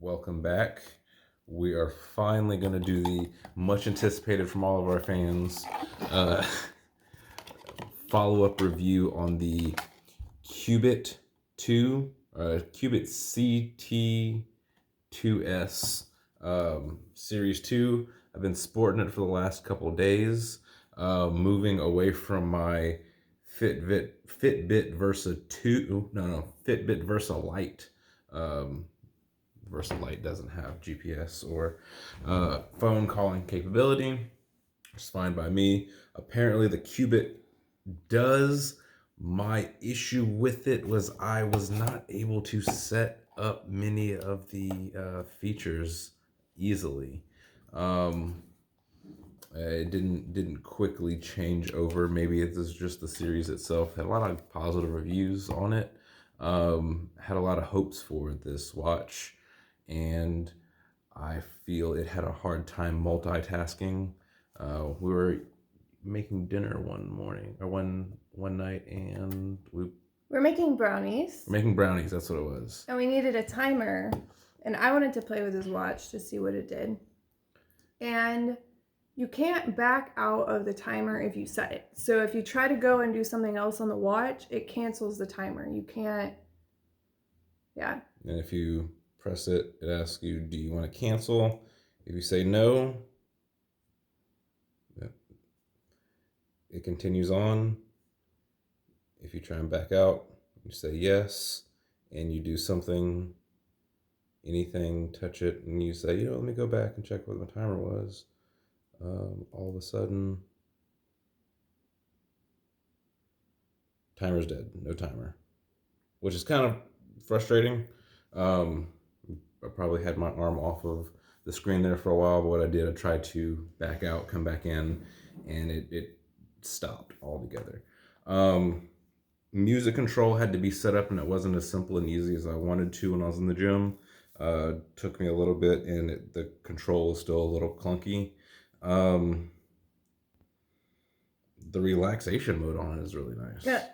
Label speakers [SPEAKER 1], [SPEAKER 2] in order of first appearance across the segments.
[SPEAKER 1] Welcome back. We are finally going to do the much anticipated from all of our fans uh, follow-up review on the Cubitt 2, Cubitt Ct2s Series 2. I've been sporting it for the last couple of days, moving away from my Fitbit Versa 2, Fitbit Versa Lite. Versa Lite doesn't have GPS or phone calling capability. It's fine by me. Apparently the Cubitt does. My issue with it was I was not able to set up many of the features easily. It didn't quickly change over. Maybe it was just the series itself. Had a lot of positive reviews on it. Had a lot of hopes for this watch, and I feel it had a hard time multitasking. We were making dinner one night, and
[SPEAKER 2] we're making brownies.
[SPEAKER 1] Making brownies, that's what it was.
[SPEAKER 2] And we needed a timer, and I wanted to play with his watch to see what it did. And you can't back out of the timer if you set it. So if you try to go and do something else on the watch, it cancels the timer. You can't, yeah.
[SPEAKER 1] And if you press it, it asks you, do you want to cancel? If you say no, it continues on. If you try and back out, you say yes, and you do something, anything, touch it, and you say, let me go back and check what my timer was. All of a sudden, timer's dead, no timer, which is kind of frustrating. I probably had my arm off of the screen there for a while, but what I did, I tried to back out, come back in, and it stopped altogether. Music control had to be set up, and it wasn't as simple and easy as I wanted to when I was in the gym. Took me a little bit, and the control is still a little clunky. The relaxation mode on it is really nice.
[SPEAKER 2] Yeah.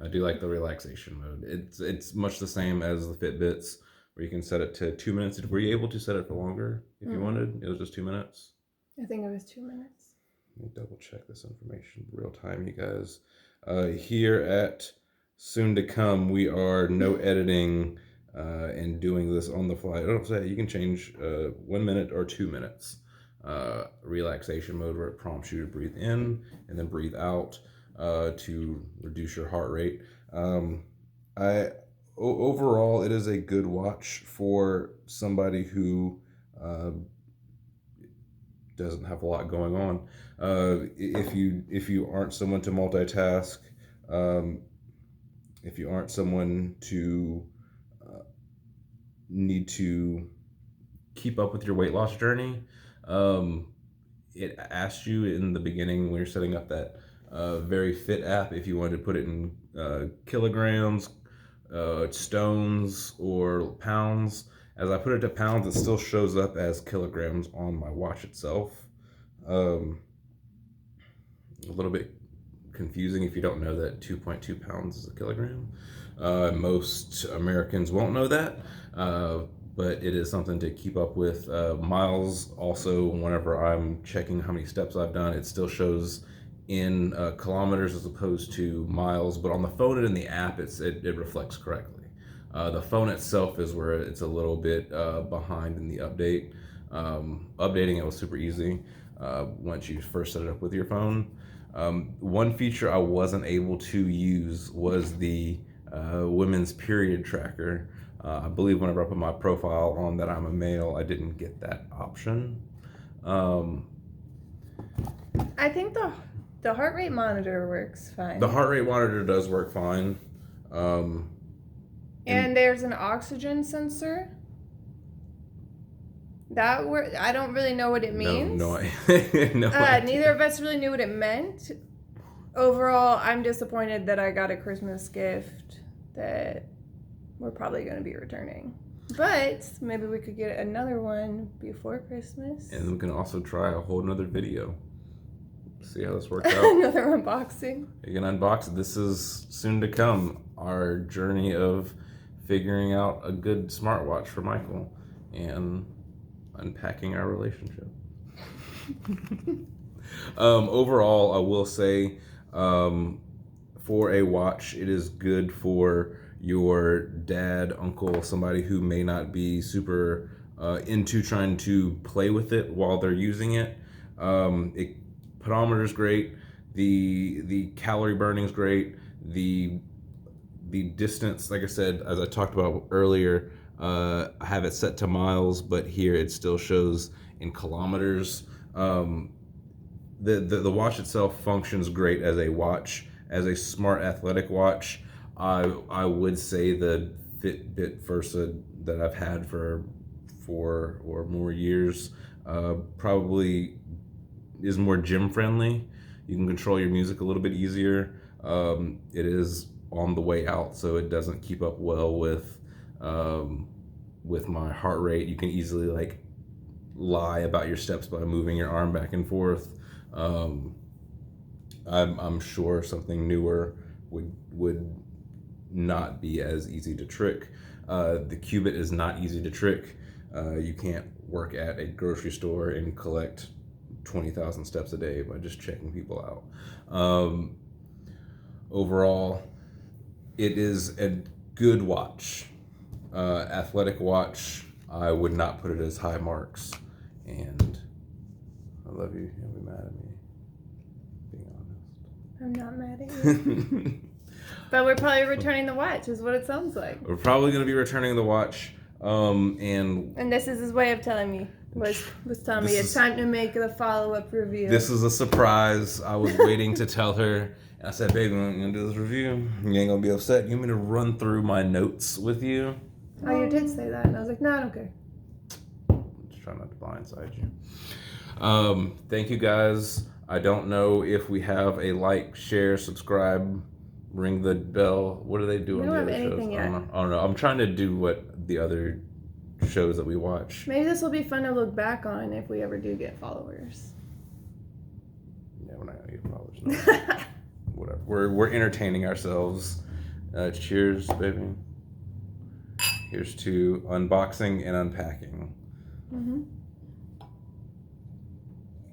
[SPEAKER 1] I do like the relaxation mode. It's much the same as the Fitbits, where you can set it to 2 minutes. Were you able to set it for longer if you wanted? It was just 2 minutes?
[SPEAKER 2] I think it was 2 minutes.
[SPEAKER 1] Let me double check this information real time, you guys. Here at Soon to Come, we are no editing and doing this on the fly. I don't say you can change 1 minute or 2 minutes. Relaxation mode, where it prompts you to breathe in and then breathe out to reduce your heart rate. Overall, it is a good watch for somebody who doesn't have a lot going on. If you aren't someone to multitask, if you aren't someone to need to keep up with your weight loss journey, it asks you in the beginning when you're setting up that Very Fit app if you wanted to put it in kilograms, stones, or pounds. As I put it to pounds, it still shows up as kilograms on my watch itself. A little bit confusing if you don't know that 2.2 pounds is a kilogram. Most Americans won't know that, but it is something to keep up with. Miles also, whenever I'm checking how many steps I've done, it still shows in kilometers as opposed to miles, but on the phone and in the app, it reflects correctly. The phone itself is where it's a little bit behind in the update. Updating it was super easy once you first set it up with your phone. One feature I wasn't able to use was the women's period tracker. I believe whenever I put my profile on that I'm a male, I didn't get that option.
[SPEAKER 2] I think the heart rate monitor works fine.
[SPEAKER 1] The heart rate monitor does work fine.
[SPEAKER 2] And there's an oxygen sensor. I don't really know what it means.
[SPEAKER 1] No idea.
[SPEAKER 2] Neither of us really knew what it meant. Overall, I'm disappointed that I got a Christmas gift that we're probably going to be returning. But maybe we could get another one before Christmas.
[SPEAKER 1] And we can also try a whole nother video. See how this works out.
[SPEAKER 2] Another unboxing.
[SPEAKER 1] You can unbox it. This is soon to come. Our journey of figuring out a good smartwatch for Michael. and unpacking our relationship. Overall, I will say, for a watch, it is good for your dad, uncle, somebody who may not be super into trying to play with it while they're using it. Pedometer is great. The calorie burning is great. The distance, like I said, as I talked about earlier, I have it set to miles, but here it still shows in kilometers. The watch itself functions great as a watch, as a smart athletic watch. I would say the Fitbit Versa that I've had for 4 or more years probably is more gym friendly. You can control your music a little bit easier. It is on the way out, so it doesn't keep up well with my heart rate. You can easily like lie about your steps by moving your arm back and forth. I'm sure something newer would not be as easy to trick. The Cubitt is not easy to trick. You can't work at a grocery store and collect 20,000 steps a day by just checking people out. Overall, it is a good watch. Athletic watch. I would not put it as high marks. And I love you. You'll be mad at me. Being honest.
[SPEAKER 2] I'm not mad at you. But we're probably returning the watch, is what it sounds like.
[SPEAKER 1] We're probably going to be returning the watch. And
[SPEAKER 2] this is his way of telling me. Was telling me it's time to make the follow-up review.
[SPEAKER 1] This is a surprise. I was waiting to tell her. And I said, baby, I'm going to do this review. You ain't going to be upset. You want me to run through my notes with you?
[SPEAKER 2] Oh, you did say that. And I was like, no, I don't care.
[SPEAKER 1] Just trying not to blindside you. Thank you, guys. I don't know if we have a like, share, subscribe, ring the bell. What do they do on the other shows?
[SPEAKER 2] We don't have anything yet.
[SPEAKER 1] I don't know. I'm trying to do what the other shows that we watch.
[SPEAKER 2] Maybe this will be fun to look back on if we ever do get followers.
[SPEAKER 1] Yeah, we're not gonna get followers. No. Whatever. We're entertaining ourselves. Cheers, baby. Here's to unboxing and unpacking.
[SPEAKER 2] Mm-hmm.